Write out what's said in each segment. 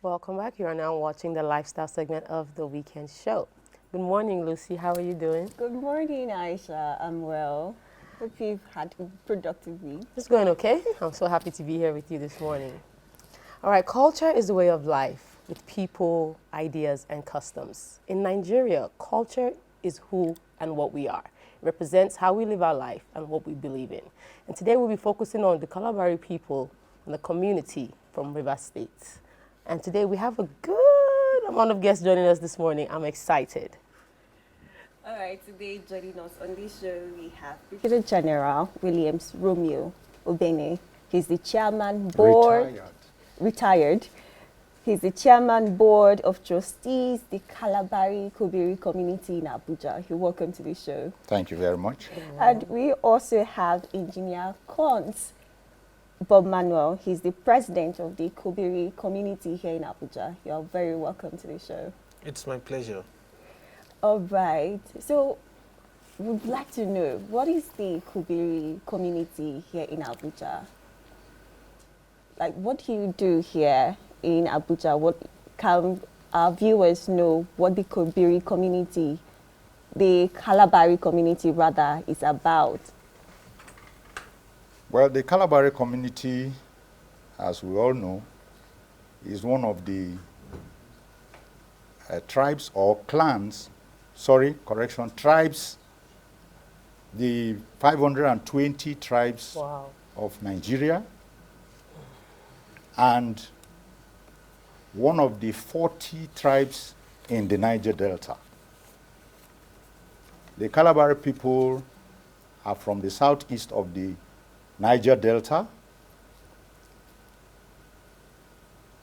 Welcome back. You are now watching the lifestyle segment of the weekend show. Good morning, Lucy. How are you doing? Good morning, Aisha. I'm well. Hope you've had a productive week. It's going okay. I'm so happy to be here with you this morning. All right, culture is a way of life with people, ideas, and customs. In Nigeria, culture is who and what we are. It represents how we live our life and what we believe in. And today we'll be focusing on the Kalabari people and the community from Rivers State. And today we have a good amount of guests joining us this morning. I'm excited. All right, today joining us on this show we have Brigadier General Williams Romeo Obene. He's the chairman board retired. He's the chairman board of trustees, the Kalabari Kobiri community in Abuja. You're welcome to the show. Thank you very much. And we also have Engineer Cons Bob Manuel. He's the president of the Kobiri community here in Abuja. You're very welcome to the show. It's my pleasure. All right. So we'd like to know, what is the Kobiri community here in Abuja? Like, what do you do here in Abuja? What can our viewers know what the Kobiri community, the Kalabari community rather, is about? Well, the Kalabari community, as we all know, is one of the tribes or clans, tribes, the 520 tribes of Nigeria, and one of the 40 tribes in the Niger Delta. The Kalabari people are from the southeast of the Niger Delta.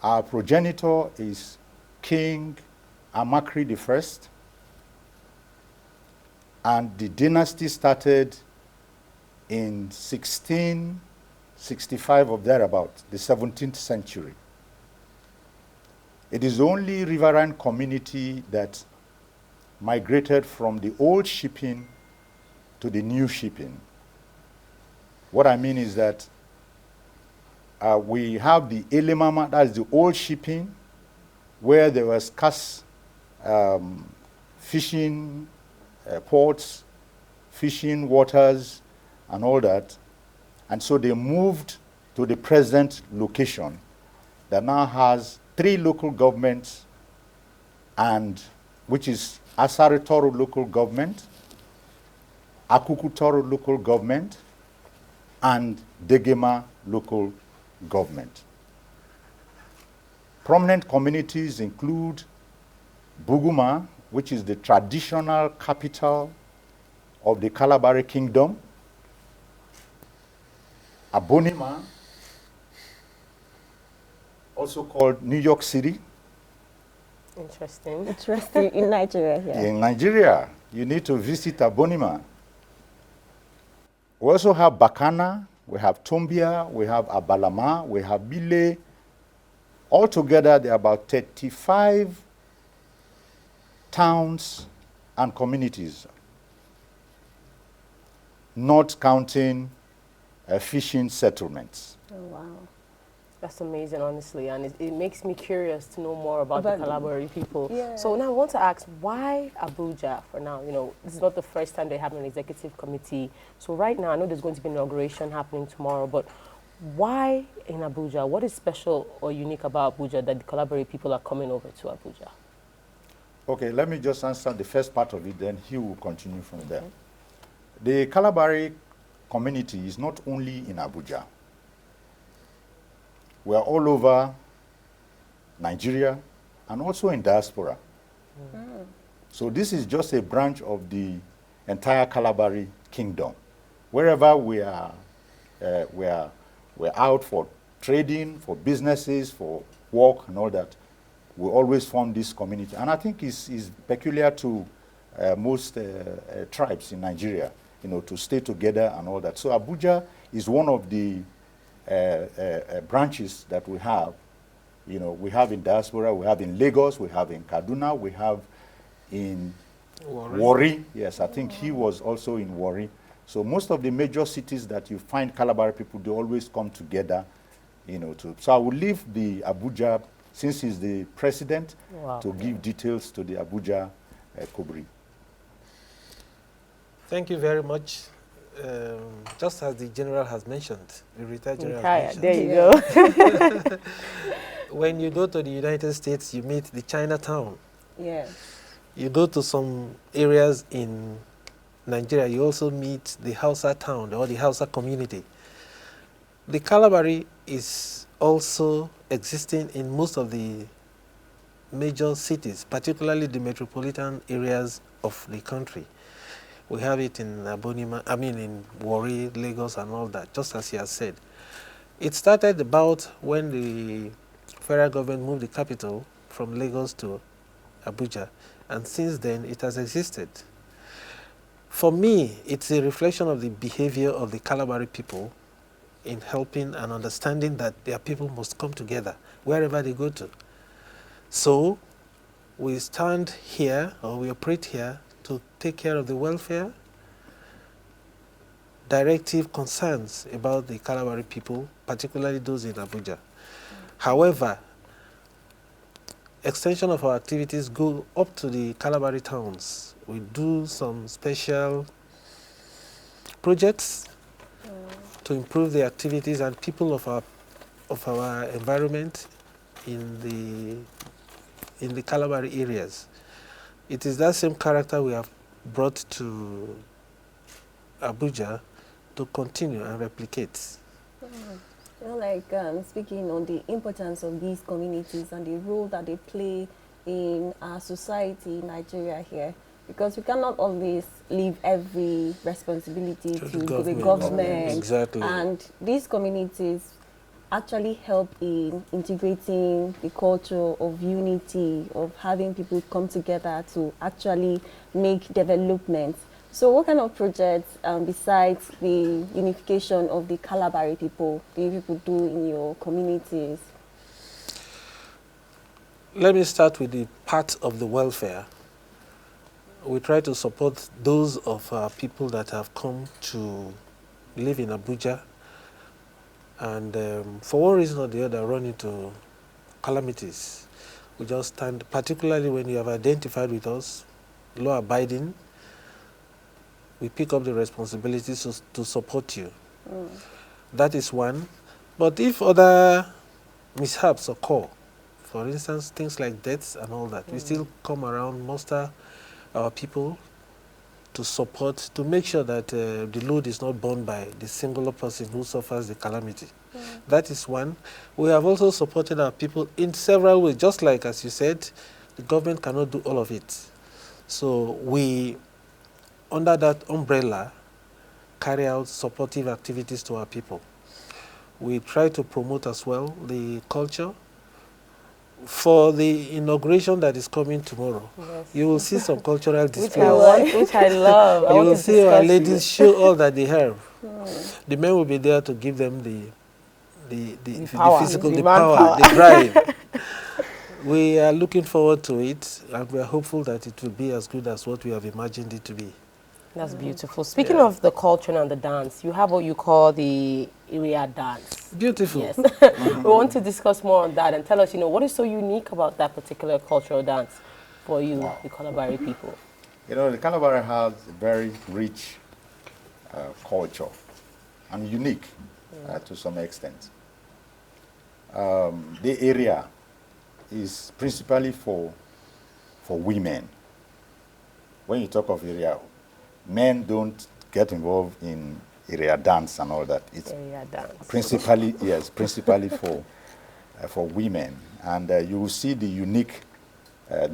Our progenitor is King Amakri I, and the dynasty started in 1665 or thereabout, the 17th century. It is the only riverine community that migrated from the old shipping to the new shipping. What I mean is that we have the Elemama, that is the old shipping, where there was scarce fishing ports, fishing waters, and all that. And so they moved to the present location that now has 3 local governments, and which is Asari Toro local government, Akuku Toro local government, and Degema local government. Prominent communities include Buguma, which is the traditional capital of the Kalabari Kingdom, Abonima, also called New York City. Interesting. Interesting. In Nigeria here. In Nigeria, you need to visit Abonima. We also have Bakana, we have Tombia, we have Abalama, we have Bile. Altogether, there are about 35 towns and communities, not counting fishing settlements. Oh, wow. That's amazing, honestly, and it makes me curious to know more about the Kalabari people. Yeah. So now I want to ask, why Abuja for now? You know, this is not the first time they have an executive committee. So right now, I know there's going to be an inauguration happening tomorrow, but why in Abuja? What is special or unique about Abuja that the Kalabari people are coming over to Abuja? Okay, let me just answer the first part of it, then he will continue from there. The Kalabari community is not only in Abuja. We are all over Nigeria and also in diaspora. So this is just a branch of the entire Kalabari kingdom. Wherever we're out for trading, for businesses, for work and all that, we always form this community. And I think it's peculiar to most tribes in Nigeria, you know, to stay together and all that. So Abuja is one of the branches that we have. You know, we have in diaspora, we have in Lagos, we have in Kaduna, we have in Warri. Yes, I think he was also in Warri. So most of the major cities that you find Kalabari people, they always come together, you know, to. So I will leave the Abuja since he's the president, Wow. to give details to the Abuja Kobiri. Thank you very much. Just as the general has mentioned, the retired general has There you mentioned, go. when you go to the United States, you meet the Chinatown. Yeah. You go to some areas in Nigeria, you also meet the Hausa town or the Hausa community. The Kalabari is also existing in most of the major cities, particularly the metropolitan areas of the country. We have it in in Warri, Lagos and all that, just as he has said. It started about when the federal government moved the capital from Lagos to Abuja, and since then it has existed. For me, it's a reflection of the behavior of the Kalabari people in helping and understanding that their people must come together wherever they go to. So we stand here, or we operate here, to take care of the welfare, directive concerns about the Kalabari people, particularly those in Abuja. However, extension of our activities go up to the Kalabari towns. We do some special projects to improve the activities and people of our environment in the Kalabari areas. It is that same character we have brought to Abuja to continue and replicate. You know, like speaking on the importance of these communities and the role that they play in our society in Nigeria here, because we cannot always leave every responsibility to the government. Exactly. And these communities actually help in integrating the culture of unity, of having people come together to actually make development. So what kind of projects, besides the unification of the Kalabari people, do you people do in your communities? Let me start with the part of the welfare. We try to support those of our people that have come to live in Abuja and for one reason or the other run into calamities. We just stand, particularly when you have identified with us, law-abiding, we pick up the responsibilities to support you. That is one. But if other mishaps occur, for instance, things like deaths and all that, we still come around, muster our people to support, to make sure that the load is not borne by the singular person who suffers the calamity. That is one. We have also supported our people in several ways, just like, as you said, the government cannot do all of it. So we, under that umbrella, carry out supportive activities to our people. We try to promote as well the culture. For the inauguration that is coming tomorrow, you will see some cultural displays. Which I love. You will see our ladies show all that they have. The men will be there to give them the physical, the power, the drive. We are looking forward to it, and we are hopeful that it will be as good as what we have imagined it to be. That's beautiful. Speaking of the culture and the dance, you have what you call the area dance. Beautiful. Yes. We want to discuss more on that and tell us, what is so unique about that particular cultural dance for you, the Kalabari people? The Kalabari has a very rich culture and unique to some extent. The area is principally for women. When you talk of area, men don't get involved in area dance and all that. It's Area dance. principally, yes, principally for women. And you will see the unique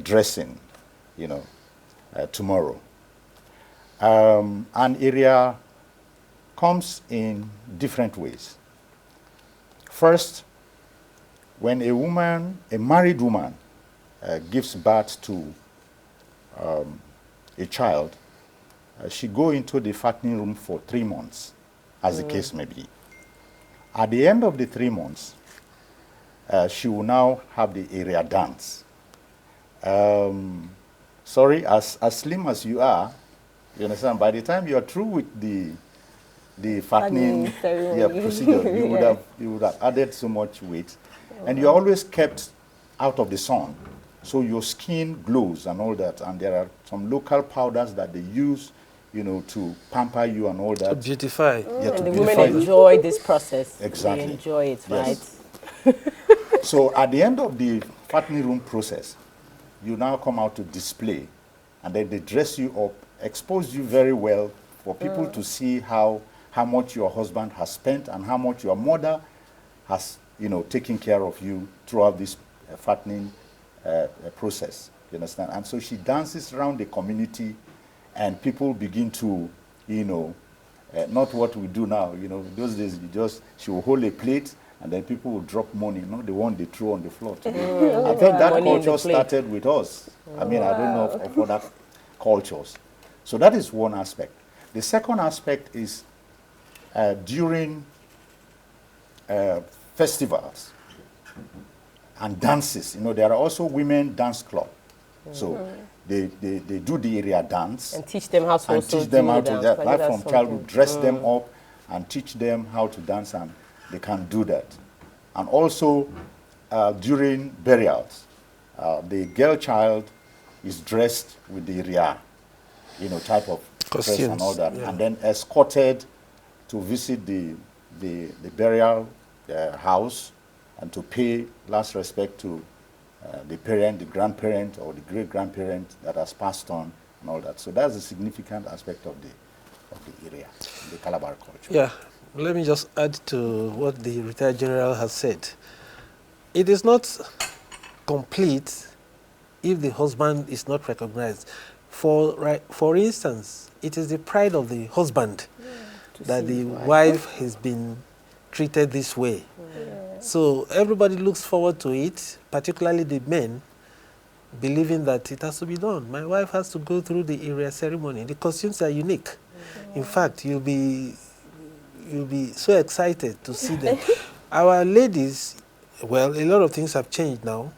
dressing, tomorrow. An area comes in different ways. First, when a married woman, gives birth to a child, she go into the fattening room for 3 months, as the case may be. At the end of the 3 months, she will now have the area dance. Sorry, as slim as you are, you understand, by the time you are through with the fattening procedure, you would have added so much weight. And you are always kept out of the sun. So your skin glows and all that. And there are some local powders that they use, to pamper you and all that. To beautify. Yeah, to And the beautify women you. enjoy this process. Exactly. They enjoy it, Yes. right? So at the end of the fattening room process, you now come out to display, and then they dress you up, expose you very well for people to see how much your husband has spent and how much your mother has, taken care of you throughout this fattening process. You understand? And so she dances around the community, and people begin to, not what we do now. Those days she will hold a plate, and then people will drop money, not the one they throw on the floor today. I think that Money in the culture plate. started with us. I mean, I don't know of other cultures. So that is one aspect. The second aspect is during festivals and dances. There are also women dance club. So they do the area dance. And teach them how to and also teach them do how the to dance. dance. Right from childhood, dress them up and teach them how to dance, and they can do that. And also during burials, the girl child is dressed with the ria, type of dress and all that, and then escorted to visit the burial house and to pay last respect to the parent, the grandparent, or the great-grandparent that has passed on and all that. So that's a significant aspect of the area, the Kalabari culture. Yeah, let me just add to what the retired general has said. It is not complete if the husband is not recognized. For instance, it is the pride of the husband that the wife has been treated this way. So everybody looks forward to it, particularly the men, believing that it has to be done. My wife has to go through the area ceremony. The costumes are unique. In fact, you'll be so excited to see them. Our ladies, well, a lot of things have changed now.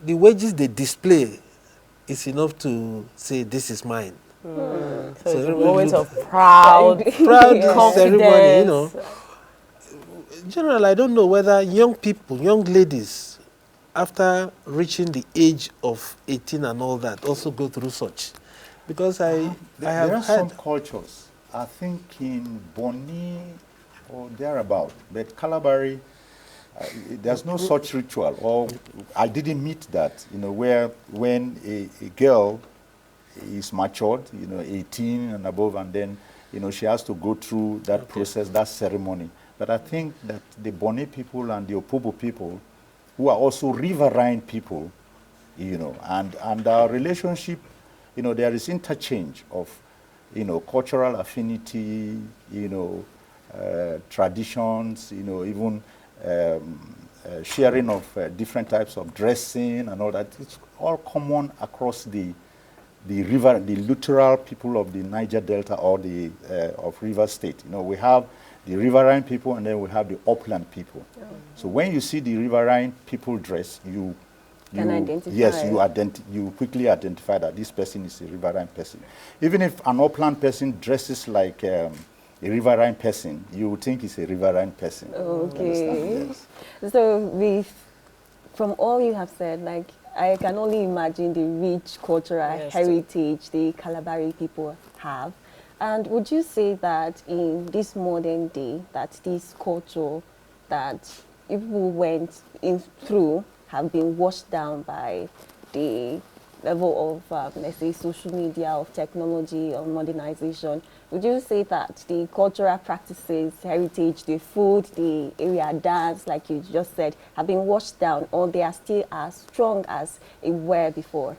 The wages they display is enough to say, this is mine. So it's a moment of proud ceremony, confidence. General, I don't know whether young people, young ladies, after reaching the age of 18 and all that, also go through such. Because I have there are heard some cultures, I think in Boni or thereabout, but Kalabari, there's no such ritual. Or I didn't meet that, where when a girl is matured, 18 and above, and then, she has to go through that process, that ceremony. But I think that the Boni people and the Opobo people, who are also riverine people, and our relationship, there is interchange of, cultural affinity, traditions, even sharing of different types of dressing and all that. It's all common across the river, the littoral people of the Niger Delta or the of River State. We have the riverine people, and then we have the upland people. So when you see the riverine people dress, you can identify. Yes, you quickly identify that this person is a riverine person. Even if an upland person dresses like a riverine person, you would think it's a riverine person. Okay. Yes. So from all you have said, like, I can only imagine the rich cultural heritage the Kalabari people have. And would you say that in this modern day, that this culture that people went through have been washed down by the level of, let's say, social media, of technology, or modernization? Would you say that the cultural practices, heritage, the food, the area dance, like you just said, have been washed down, or they are still as strong as they were before?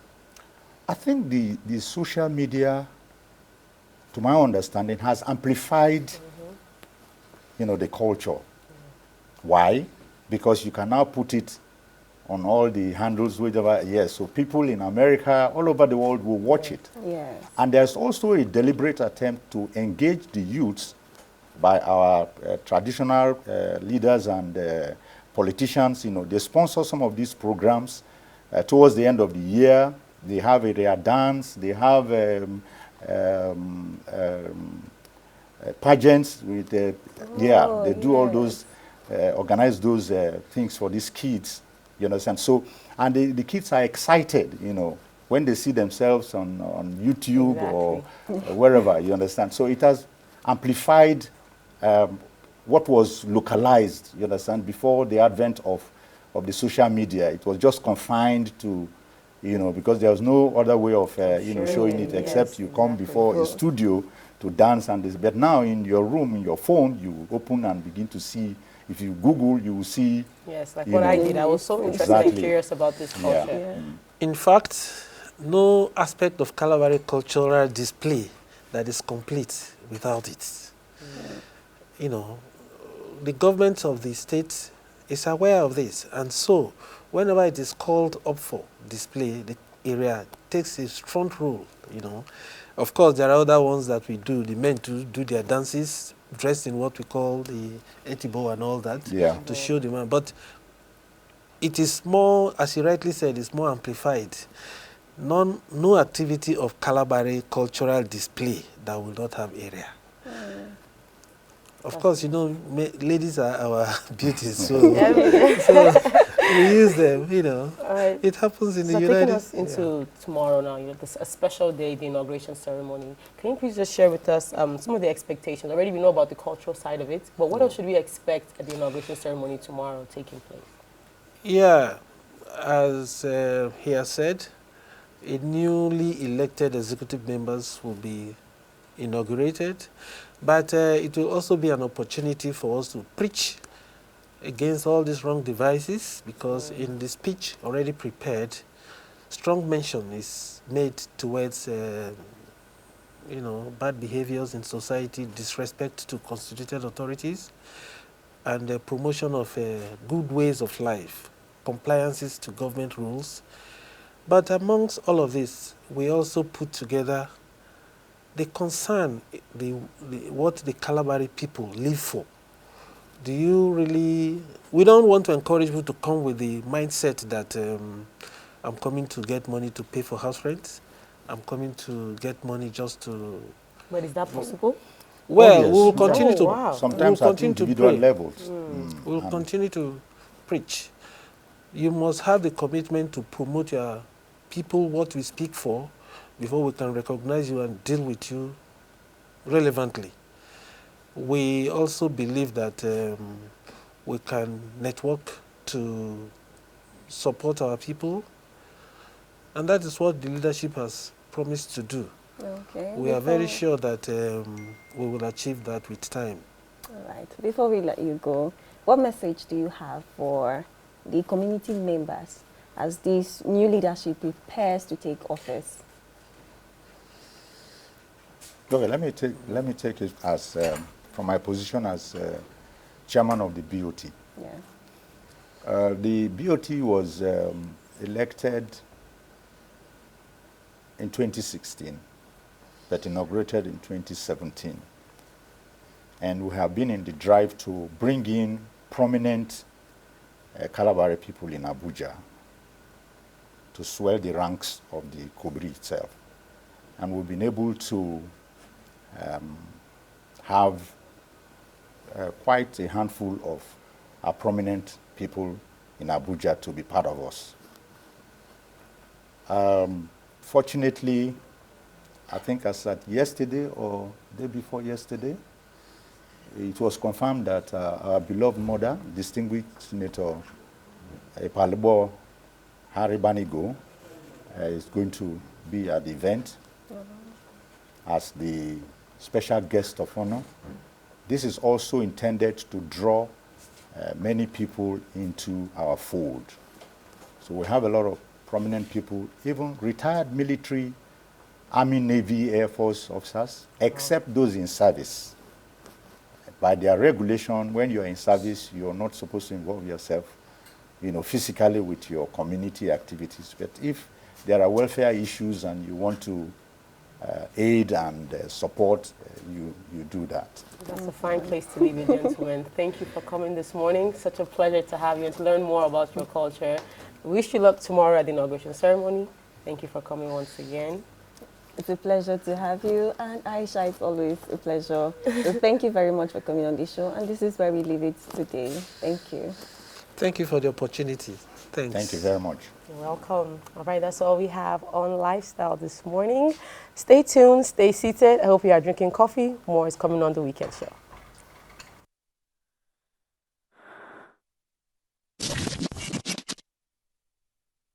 I think the social media, to my understanding, has amplified, the culture. Why? Because you can now put it on all the handles, whatever. Yes, so people in America, all over the world will watch it. Yes. And there's also a deliberate attempt to engage the youths by our traditional leaders and politicians. They sponsor some of these programs towards the end of the year. They have area dance. They have pageants with they do all those, organize those things for these kids, You understand? So, and the kids are excited, when they see themselves on YouTube or wherever, you understand? So it has amplified what was localized, you understand, before the advent of the social media. It was just confined to, because there was no other way of, showing it except you come before a studio to dance and this. But now in your room, in your phone, you open and begin to see. If you Google, you will see. Yes, like what I did. I was so interested and curious about this culture. Yeah. In fact, no aspect of Kalabari cultural display that is complete without it. The government of the state is aware of this, and so whenever it is called up for display, the area takes a front role. Of course, there are other ones that we do. The men do their dances, dressed in what we call the etibo and all that, to show the man. But it is more, as you rightly said, it's more amplified. No activity of Kalabari cultural display that will not have area. Of course, ladies are our beauties, so we use them, Right. It happens in the United United States. Taking us into tomorrow now, this a special day, the inauguration ceremony. Can you please just share with us some of the expectations? Already we know about the cultural side of it, but what else should we expect at the inauguration ceremony tomorrow taking place? Yeah, as he has said, a newly elected executive members will be inaugurated, but it will also be an opportunity for us to preach against all these wrong devices, because in the speech already prepared, strong mention is made towards bad behaviors in society, disrespect to constituted authorities, and the promotion of good ways of life, compliances to government rules. But amongst all of this, we also put together the concern, what the Kalabari people live for. Do you really... We don't want to encourage people to come with the mindset that I'm coming to get money to pay for house rent. I'm coming to get money just to... But is that possible? Well, yes. we will continue to... Wow. Sometimes we'll at individual levels. We will continue to preach. You must have the commitment to promote your people, what we speak for, before we can recognize you and deal with you relevantly. We also believe that we can network to support our people, and that is what the leadership has promised to do. Okay. We are very sure that we will achieve that with time. All right. Before we let you go, what message do you have for the community members as this new leadership prepares to take office? Okay, let me take it as from my position as chairman of the BOT. Yeah. The BOT was elected in 2016, but inaugurated in 2017. And we have been in the drive to bring in prominent Kalabari people in Abuja to swell the ranks of the Kobiri itself. And we've been able to have quite a handful of our prominent people in Abuja to be part of us. Fortunately, I think as at yesterday or day before yesterday, it was confirmed that our beloved mother, distinguished Senator Epalebo Haribanigo, is going to be at the event as the special guest of honor. This is also intended to draw many people into our fold. So we have a lot of prominent people, even retired military, Army, Navy, Air Force officers, except those in service. By their regulation, when you're in service, you're not supposed to involve yourself, physically with your community activities. But if there are welfare issues and you want to aid and support, you do that. That's a fine place to leave it, gentlemen. Thank you for coming this morning. Such a pleasure to have you and to learn more about your culture. Wish you luck tomorrow at the inauguration ceremony. Thank you for coming once again. It's a pleasure to have you, and Aisha, it's always a pleasure. So thank you very much for coming on the show, and this is where we leave it today. Thank you. Thank you for the opportunity. Thanks. Thank you very much. You're welcome. All right, that's all we have on Lifestyle this morning. Stay tuned, stay seated. I hope you are drinking coffee. More is coming on the Weekend Show.